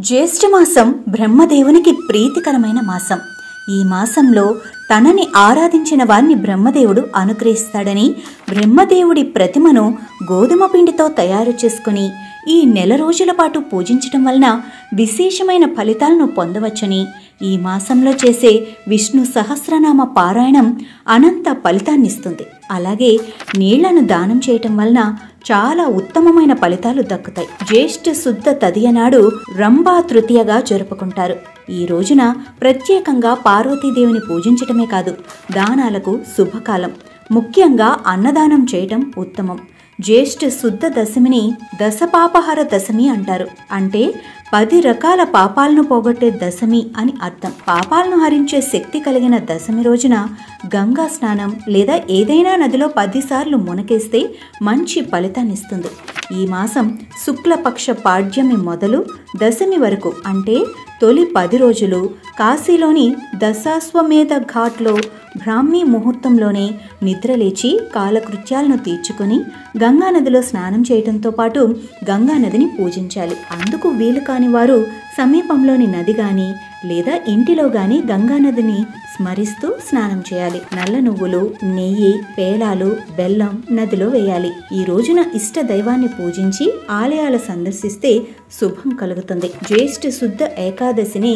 జ్యేష్ఠమాసం బ్రహ్మదేవునికి ప్రీతికరమైన మాసం. ఈ మాసంలో తనని ఆరాధించిన వారిని బ్రహ్మదేవుడు అనుగ్రహిస్తాడని, బ్రహ్మదేవుడి ప్రతిమను గోధుమ పిండితో తయారు చేసుకుని ఈ నెల రోజుల పాటు పూజించటం వలన విశేషమైన ఫలితాలను పొందవచ్చని, ఈ మాసంలో చేసే విష్ణు సహస్రనామ పారాయణం అనంత ఫలితాన్నిస్తుంది. అలాగే నీళ్లను దానం చేయటం వలన చాలా ఉత్తమమైన ఫలితాలు దక్కుతాయి. జ్యేష్ఠ శుద్ధ తదియ నాడు రంభా తృతీయగా జరుపుకుంటారు. ఈ రోజున ప్రత్యేకంగా పార్వతీదేవిని పూజించటమే కాదు, దానాలకు శుభకాలం. ముఖ్యంగా అన్నదానం చేయటం ఉత్తమం. జ్యేష్ఠ శుద్ధ దశమిని దశపాపహర దశమి అంటారు. అంటే 10 రకాల పాపాలను పోగొట్టే దశమి అని అర్థం. పాపాలను హరించే శక్తి కలిగిన దశమి రోజున గంగా స్నానం లేదా ఏదైనా నదిలో 10 సార్లు మునకేస్తే మంచి ఫలితాన్నిస్తుంది. ఈ మాసం శుక్లపక్ష పాడ్యమి మొదలు దశమి వరకు, అంటే తొలి 10 రోజులు కాశీలోని దశాశ్వమేధ ఘాట్లో బ్రాహ్మీ ముహూర్తంలోనే నిద్రలేచి కాలకృత్యాలను తీర్చుకొని గంగానదిలో స్నానం చేయడంతో పాటు గంగానదిని పూజించాలి. అందుకు వీలు కాని వారు సమీపంలోని నది గాని లేదా ఇంటిలో గాని గంగానదిని స్మరిస్తూ స్నానం చేయాలి. నల్ల నువ్వులు, నెయ్యి, పేలాలు, బెల్లం నదిలో వేయాలి. ఈ రోజున ఇష్ట దైవాన్ని పూజించి ఆలయాలు సందర్శిస్తే శుభం కలుగుతుంది. జ్యేష్ఠ శుద్ధ ఏకాదశిని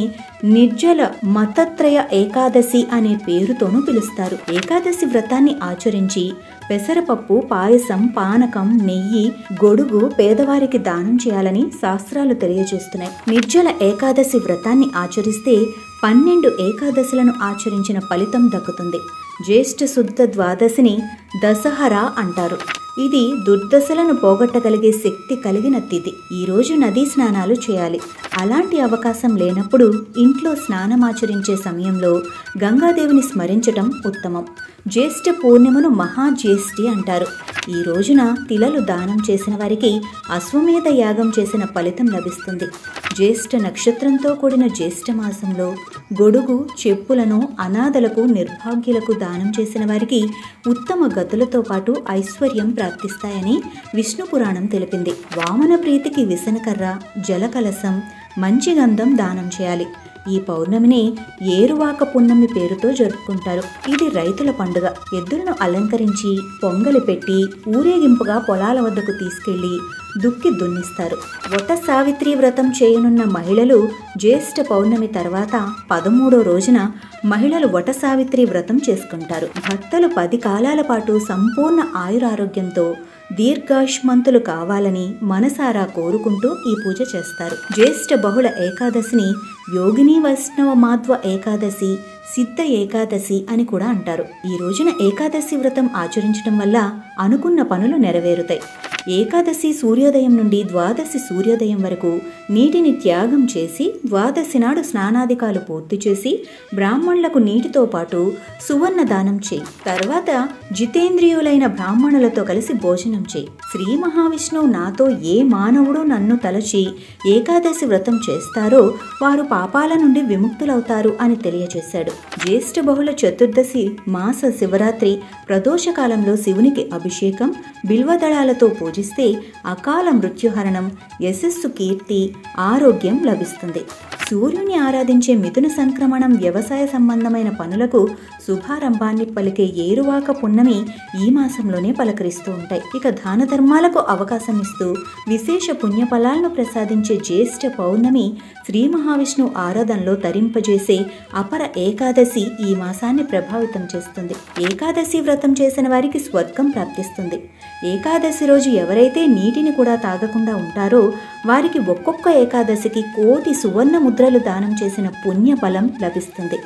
నిర్జల మతత్రయ ఏకాదశి అనే పేరుతోనూ పిలుస్తారు. ఏకాదశి వ్రతాన్ని ఆచరించి పెసరపప్పు, పాయసం, పానకం, నెయ్యి, గొడుగు పేదవారికి దానం చేయాలని శాస్త్రాలు తెలియజేస్తున్నాయి. నిర్జల ఏకాదశి వ్రతాన్ని ఆచరిస్తే 12 ఏకాదశులను ఆచరించిన ఫలితం దక్కుతుంది. జ్యేష్ఠ శుద్ధ ద్వాదశిని దశహరా అంటారు. ఇది దుర్దశలను పోగొట్టగలిగే శక్తి కలిగిన తిథి. ఈ రోజు నదీ స్నానాలు చేయాలి. అలాంటి అవకాశం లేనప్పుడు ఇంట్లో స్నానమాచరించే సమయంలో గంగాదేవిని స్మరించటం ఉత్తమం. జ్యేష్ఠ పూర్ణిమను మహాజ్యేష్ఠి అంటారు. ఈ రోజున తిలలు దానం చేసిన వారికి అశ్వమేధ యాగం చేసిన ఫలితం లభిస్తుంది. జ్యేష్ఠ నక్షత్రంతో కూడిన జ్యేష్ఠ మాసంలో గొడుగు, చెప్పులను అనాథలకు, నిర్భాగ్యులకు దానం చేసిన వారికి ఉత్తమ గతులతో పాటు ఐశ్వర్యం ప్రాప్తిస్తాయని విష్ణు పురాణం తెలిపింది. వామన ప్రీతికి విసనకర్ర, జలకలసం, మంచి గంధం దానం చేయాలి. ఈ పౌర్ణమిని ఏరువాక పున్నమి పేరుతో జరుపుకుంటారు. ఇది రైతుల పండుగ. ఎద్దులను అలంకరించి పొంగలి పెట్టి ఊరేగింపుగా పొలాల వద్దకు తీసుకెళ్లి దుక్కి దున్నిస్తారు. వట సావిత్రి వ్రతం చేయనున్న మహిళలు జ్యేష్ఠ పౌర్ణమి తర్వాత 13వ రోజున మహిళలు వట సావిత్రి వ్రతం చేసుకుంటారు. భక్తులు 10 కాలాల పాటు సంపూర్ణ ఆయురారోగ్యంతో దీర్ఘాయుష్మంతులు కావాలని మనసారా కోరుకుంటూ ఈ పూజ చేస్తారు. జ్యేష్ఠ బహుళ ఏకాదశిని యోగిని వైష్ణవ మాధ్వ ఏకాదశి, సిద్ధ ఏకాదశి అని కూడా అంటారు. ఈ రోజున ఏకాదశి వ్రతం ఆచరించడం వల్ల అనుకున్న పనులు నెరవేరుతాయి. ఏకాదశి సూర్యోదయం నుండి ద్వాదశి సూర్యోదయం వరకు నీటిని త్యాగం చేసి ద్వాదశి నాడు స్నానాధికాలు పూర్తి చేసి బ్రాహ్మణులకు నీటితో పాటు సువర్ణ దానం చేయి. తర్వాత జితేంద్రియులైన బ్రాహ్మణులతో కలిసి భోజనం చేయి. శ్రీ మహావిష్ణువు నాతో ఏ మానవుడు నన్ను తలచి ఏకాదశి వ్రతం చేస్తారో వారు పాపాల నుండి విముక్తులవుతారు అని తెలియజేశాడు. జ్యేష్ఠ బహుళ చతుర్దశి మాస శివరాత్రి ప్రదోషకాలంలో శివునికి అభిషేకం, బిల్వదళాలతో పూజిస్తే అకాల మృత్యుహరణం, యశస్సు, కీర్తి, ఆరోగ్యం లభిస్తుంది. సూర్యుని ఆరాధించే మిథున సంక్రమణం, వ్యవసాయ సంబంధమైన పనులకు శుభారంభాన్ని పలికే ఏరువాక పున్నమి ఈ మాసంలోనే పలకరిస్తూ ఉంటాయి. ఇక దాన ధర్మాలకు అవకాశం ఇస్తూ విశేష పుణ్యఫలాలను ప్రసాదించే జ్యేష్ఠ పౌర్ణమి శ్రీ మహావిష్ణువు ఆరాధనలో తరింపజేసే అపర ఏకాదశి ఈ మాసాన్ని ప్రభావితం చేస్తుంది. ఏకాదశి వ్రతం చేసిన వారికి స్వర్గం ప్రాప్తిస్తుంది. ఏకాదశి రోజు ఎవరైతే నీటిని కూడా తాగకుండా ఉంటారో వారికి ఒక్కొక్క ఏకాదశికి 1,00,00,000 సువర్ణ ముద్రలు దానం చేసిన పుణ్య ఫలం లభిస్తుంది.